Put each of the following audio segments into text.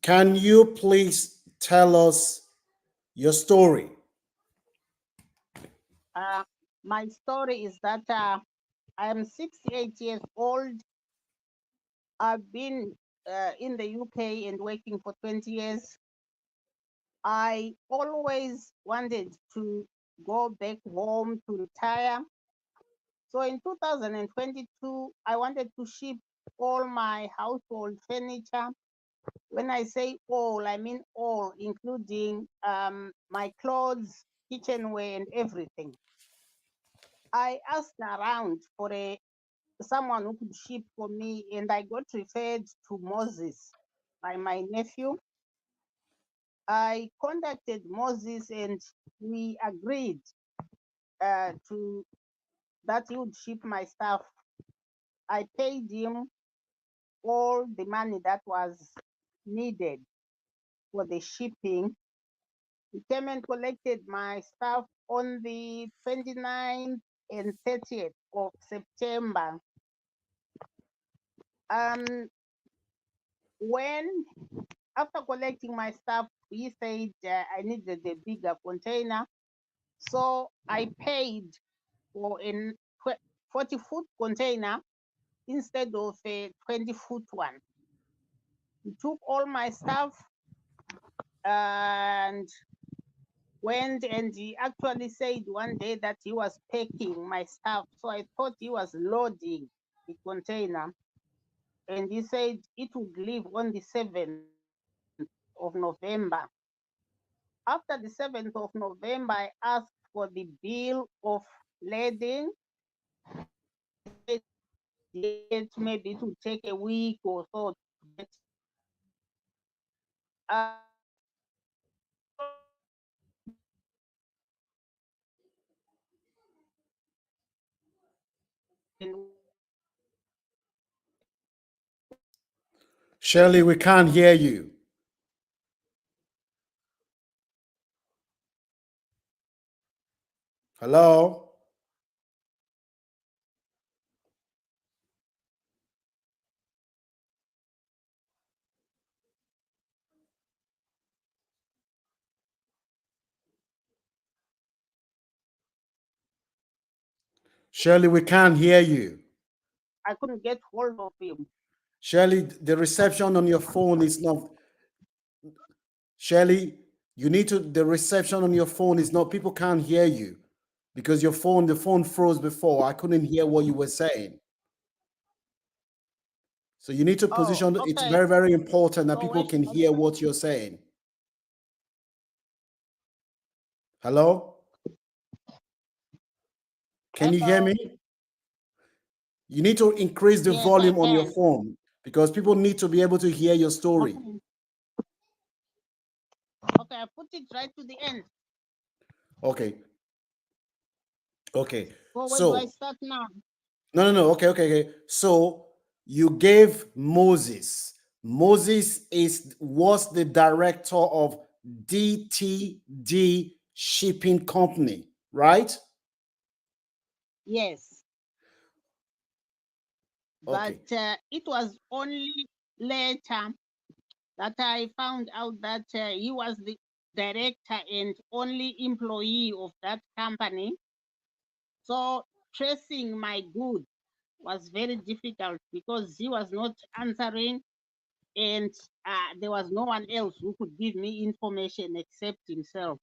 Can you please tell us your story? My story is that I am 68 years old. I've been in the UK and working for 20 years. I always wanted to go back home to retire. So in 2022, I wanted to ship all my household furniture. When I say all, I mean all, including my clothes, kitchenware, and everything. I asked around for someone who could ship for me, and I got referred to Moses by my nephew. I contacted Moses, and we agreed to that he would ship my stuff. I paid him all the money that was needed for the shipping. He came and collected my stuff on the 29th and 30th of September. Um, when after collecting my stuff, he said I needed a bigger container, so I paid for a 40-foot container instead of a 20-foot one. He took all my stuff and went, and he actually said one day that he was packing my stuff. So I thought he was loading the container. And he said it would leave on the 7th of November. After the 7th of November, I asked for the bill of lading. He said yet maybe it would take a week or so to get. Shirley, we can't hear you. Hello? Shirley, we can't hear you. I couldn't get hold of him. Shirley, the reception on your phone is not. Shirley, you need to. The reception on your phone is not. People can't hear you because the phone froze before. I couldn't hear what you were saying. So you need to Oh, position. It's okay. very, very important that So where people should can I hear put what you're saying. Hello? Can you hear hello? me? You need to increase the Yes, I volume on your can. phone because people need to be able to hear your story. Okay. Okay, I put it right to the end. Okay. Okay. So where do I So, start now? no. Okay. So you gave Moses. Moses was the director of DTD Shipping Company, right? Yes, but Okay. it was only later that I found out that he was the director and only employee of that company. So tracing my goods was very difficult because he was not answering, and there was no one else who could give me information except himself.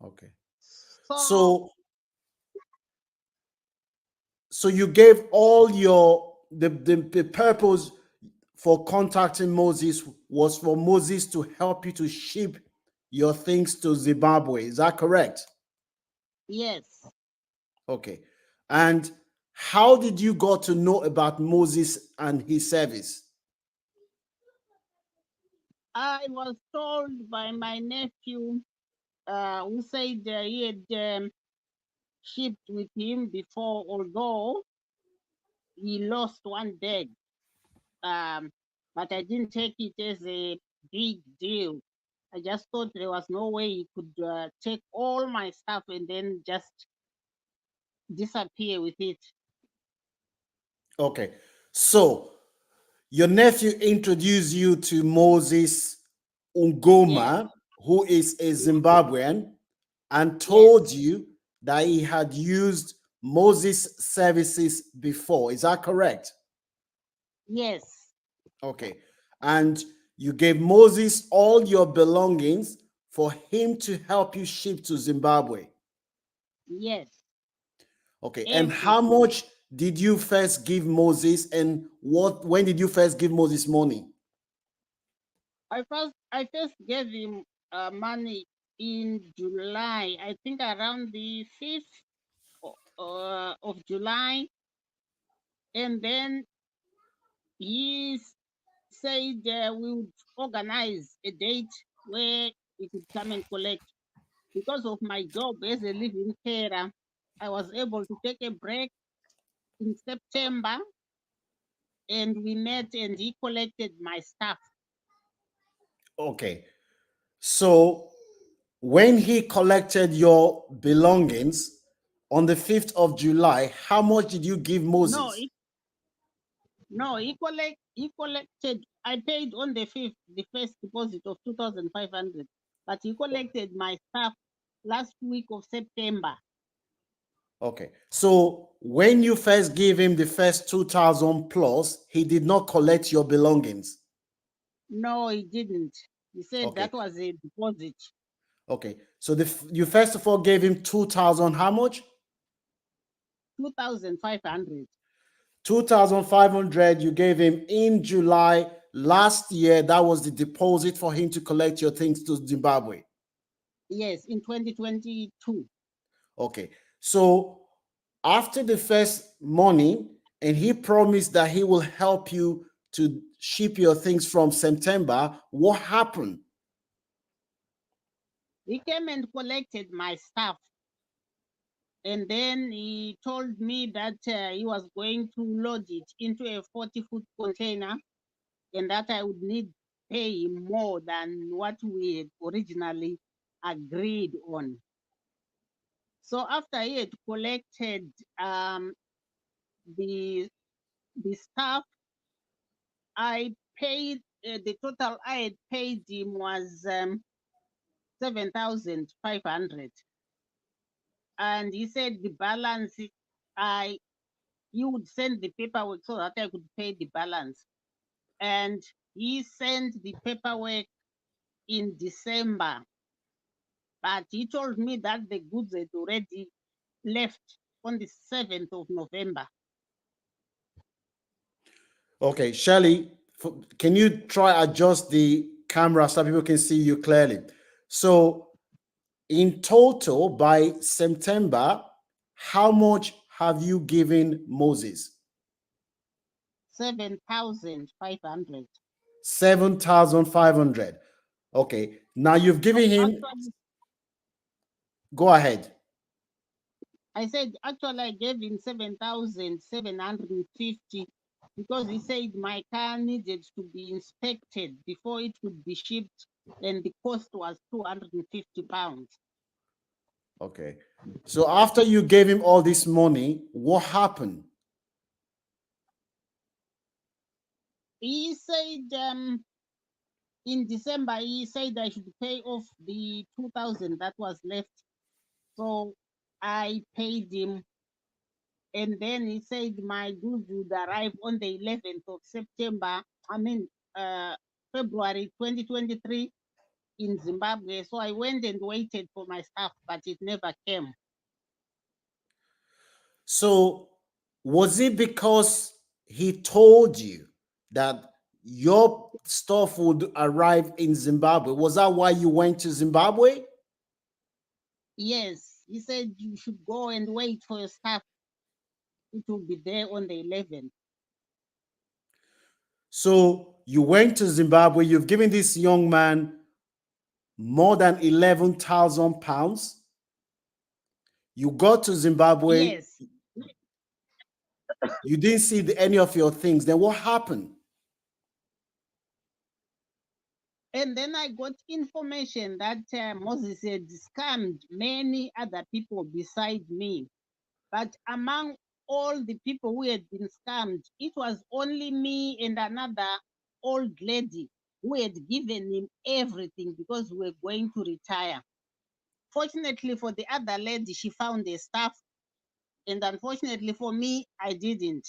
Okay. So So so you gave all the purpose for contacting Moses was for Moses to help you to ship your things to Zimbabwe. Is that correct? yes, Okay. And how did you got to know about Moses and his service? I was told by my nephew who said he had shipped with him before, although he lost one bag. Um, but I didn't take it as a big deal. I just thought there was no way he could take all my stuff and then just disappear with it. Okay. So Your nephew introduced you to Moses Yes, Ungoma, who is a Zimbabwean, and yes, told you that he had used Moses services before. Is that correct? yes, Okay. And you gave Moses all your belongings for him to help you ship to Zimbabwe. yes, Okay. And how everything. much did you first give Moses, and when did you first give Moses money? I first gave him money in July. I think around the 5th of July, and then he said we would organize a date where he could come and collect. Because of my job as a living carer, I was able to take a break in September, and we met and he collected my stuff. Okay. So when he collected your belongings on the 5th of July, how much did you give No, Moses? he, no, he collected. I paid on the 5th the first deposit of 2,500, but he collected my stuff last week of September. Okay. So when you first gave him the first 2,000 plus, he did not collect your belongings. No, he didn't. He said Okay. that was a deposit, Okay. So you first of all gave him 2,000, how much? 2,500. 2,500 you gave him in July last year. That was the deposit for him to collect your things to Zimbabwe. Yes, in 2022. Okay. So after the first money, and he promised that he will help you to ship your things from September, what happened? He came and collected my stuff, and then he told me that he was going to load it into a 40-foot container, and that I would need pay him more than what we had originally agreed on. So after he had collected the stuff, I paid the total I had paid him was 7,500, and he said the balance I he would send the paperwork so that I could pay the balance. And he sent the paperwork in December, but he told me that the goods had already left on the 7th of November. Okay, Shelly, can you try adjust the camera so people can see you clearly? So in total, by September, how much have you given Moses? 7,500. 7,500. Okay, now you've No, given him, actually, go ahead. I said actually I gave him 7,750 because he said my car needed to be inspected before it could be shipped, and the cost was £250. Okay, so after you gave him all this money, what happened? He said in December he said I should pay off the 2,000 that was left. So I paid him, and then he said my goods would arrive on the 11th of September. I mean, uh, February 2023 in Zimbabwe. So I went and waited for my stuff, but it never came. So was it because he told you that your stuff would arrive in Zimbabwe? Was that why you went to Zimbabwe? Yes, he said you should go and wait for your stuff. It will be there on the 11th. So you went to Zimbabwe, you've given this young man more than 11,000 pounds. You got to Zimbabwe, Yes. you didn't see any of your things. Then what happened? And then I got information that Moses had scammed many other people beside me. But among all the people who had been scammed. It was only me and another old lady who had given him everything because we were going to retire. Fortunately for the other lady, she found a staff, and unfortunately for me, I didn't.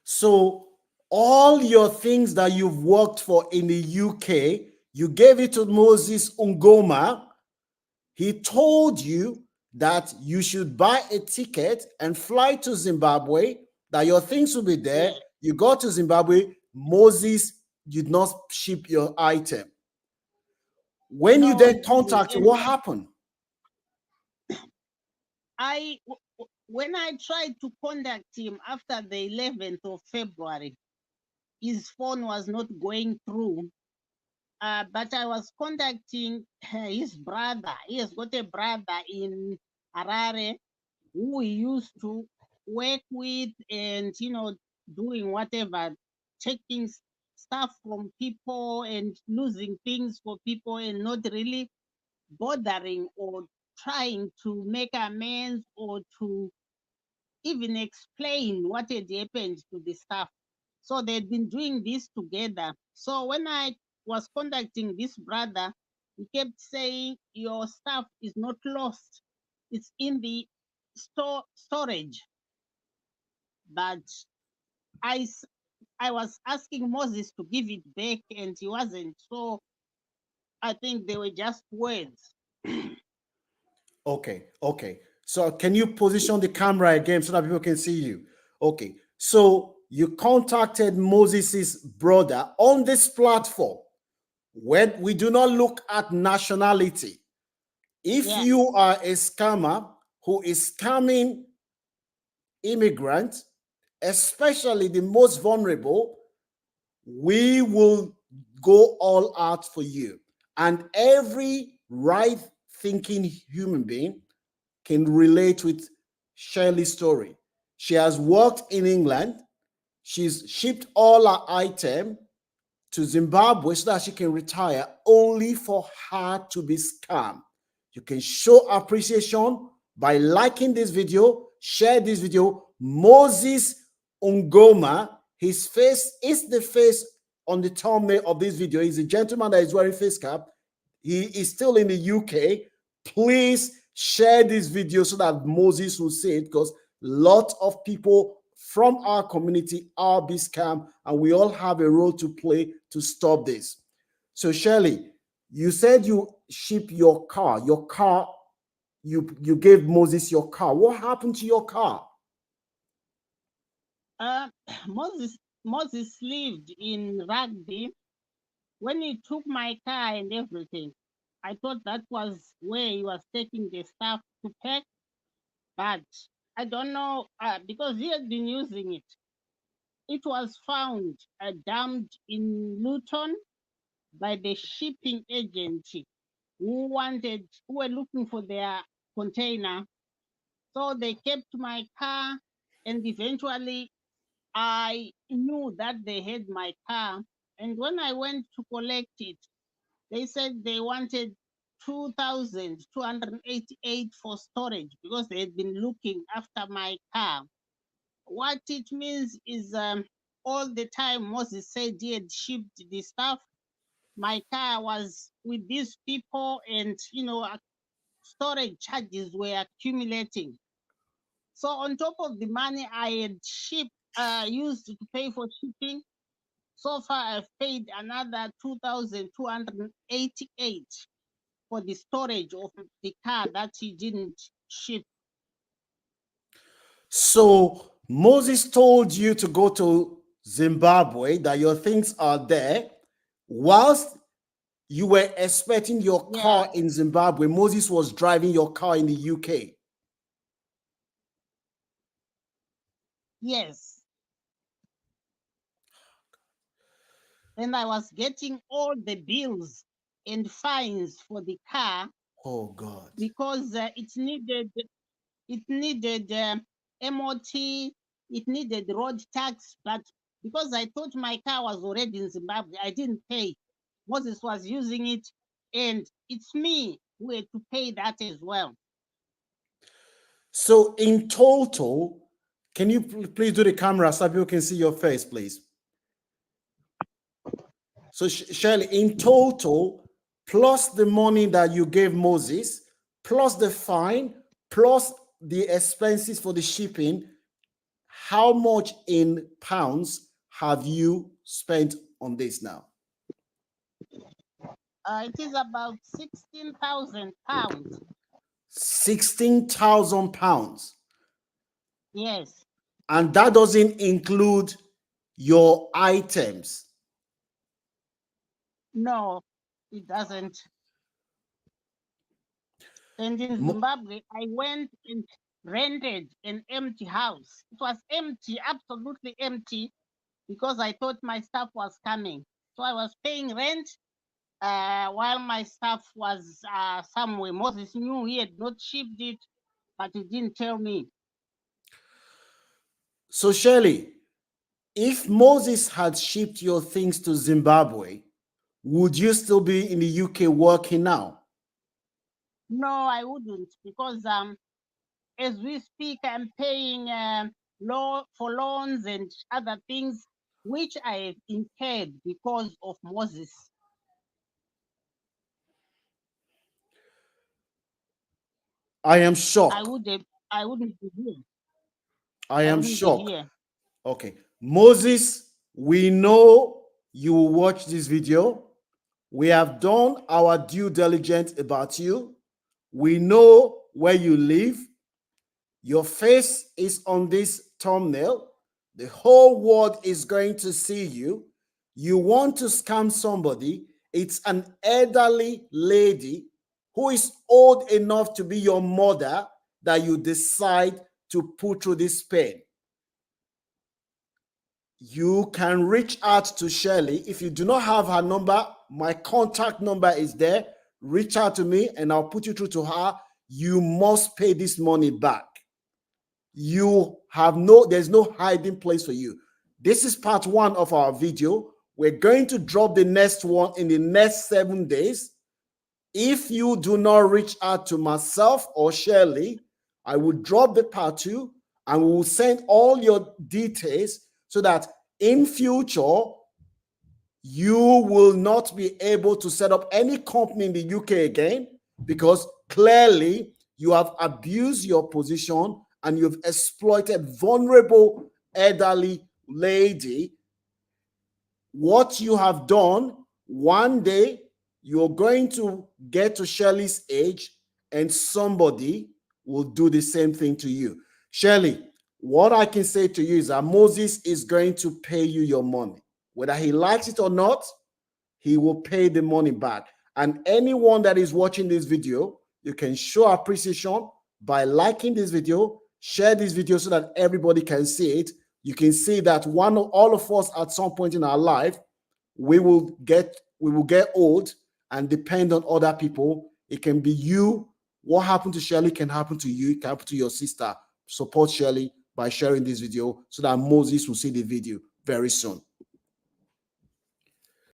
So all your things that you've worked for in the UK, you gave it to Moses Ungoma. He told you that you should buy a ticket and fly to Zimbabwe, that your things will be there. Yeah, You got to Zimbabwe, Moses did not ship your item. When you no, then he didn't. contacted, And what happened? when I tried to contact him after the 11th of February, his phone was not going through. But I was contacting his brother. He has got a brother in Harare who he used to work with, and doing whatever, taking stuff from people and losing things for people, and not really bothering or trying to make amends or to even explain what had happened to the staff. So they'd been doing this together. So when I was contacting this brother, he kept saying, "Your stuff is not lost, it's in the storage." But I, I was asking Moses to give it back, and he wasn't. So I think they were just words. Okay, okay. So can you position the camera again so that people can see you? Okay. So you contacted Moses's brother on this platform. When we do not look at nationality, if Yeah, you are a scammer who is scamming immigrants, especially the most vulnerable, we will go all out for you. And every right thinking human being can relate with Shirley's story. She has worked in England. She's shipped all her items to Zimbabwe so that she can retire, only for her to be scammed. You can show appreciation by liking this video, share this video. Moses Ungoma, his face is the face on the thumbnail of this video. He's a gentleman that is wearing face cap. He is still in the UK. Please share this video so that Moses will see it, because a lot of people from our community are being scammed, and we all have a role to play to stop this. So Shirley, you said you ship your car. Your car, you gave Moses your car. What happened to your car? uh, Moses lived in Rugby. When he took my car and everything, I thought that was where he was taking the stuff to pack, but I don't know, because he had been using it. It was found dumped in Luton by the shipping agency who were looking for their container. So they kept my car, and eventually I knew that they had my car. And when I went to collect it, they said they wanted 2,288 for storage because they had been looking after my car. What it means is, all the time Moses said he had shipped the stuff, my car was with these people, and storage charges were accumulating. So on top of the money I had used to pay for shipping, so far I've paid another 2,288 for the storage of the car that he didn't ship. So Moses told you to go to Zimbabwe, that your things are there, whilst you were expecting your Yeah, car in Zimbabwe. Moses was driving your car in the UK. yes. And I was getting all the bills and fines for the car Oh God. because it needed MOT, it needed road tax, but because I thought my car was already in Zimbabwe, I didn't pay. Moses was using it, and it's me who had to pay that as well. So in total, can you please do the camera so people can see your face, please? So Shirley, in total, plus the money that you gave Moses, plus the fine, plus the expenses for the shipping, how much in pounds have you spent on this now? It is about 16,000 pounds. 16,000 pounds. Yes. And that doesn't include your items. No, it doesn't. And in Zimbabwe, I went and rented an empty house. It was empty, absolutely empty, because I thought my stuff was coming. So I was paying rent while my stuff was somewhere. Moses knew he had not shipped it, but he didn't tell me. So Shirley, if Moses had shipped your things to Zimbabwe, would you still be in the UK working now? No, I wouldn't, because as we speak, I'm paying for loans and other things which I have incurred because of Moses. I am shocked. I wouldn't be here. I am shocked. Okay. Moses, we know you will watch this video. We have done our due diligence about you. We know where you live. Your face is on this thumbnail. The whole world is going to see you. You want to scam somebody. It's an elderly lady who is old enough to be your mother that you decide to put through this pain. You can reach out to Shirley. If you do not have her number, my contact number is there. Reach out to me and I'll put you through to her. You must pay this money back. There's no hiding place for you. This is part 1 of our video. We're going to drop the next one in the next 7 days. If you do not reach out to myself or Shirley, I will drop the part 2 and we will send all your details so that in future, you will not be able to set up any company in the UK again, because clearly you have abused your position and you've exploited vulnerable elderly lady. What you have done, one day you're going to get to Shirley's age and somebody will do the same thing to you. Shirley, what I can say to you is that Moses is going to pay you your money. Whether he likes it or not, he will pay the money back. And anyone that is watching this video, you can show appreciation by liking this video, share this video so that everybody can see it. You can see that all of us at some point in our life, we will get old and depend on other people. It can be you. What happened to Shirley can happen to you. It can happen to your sister. Support Shirley by sharing this video so that Moses will see the video very soon.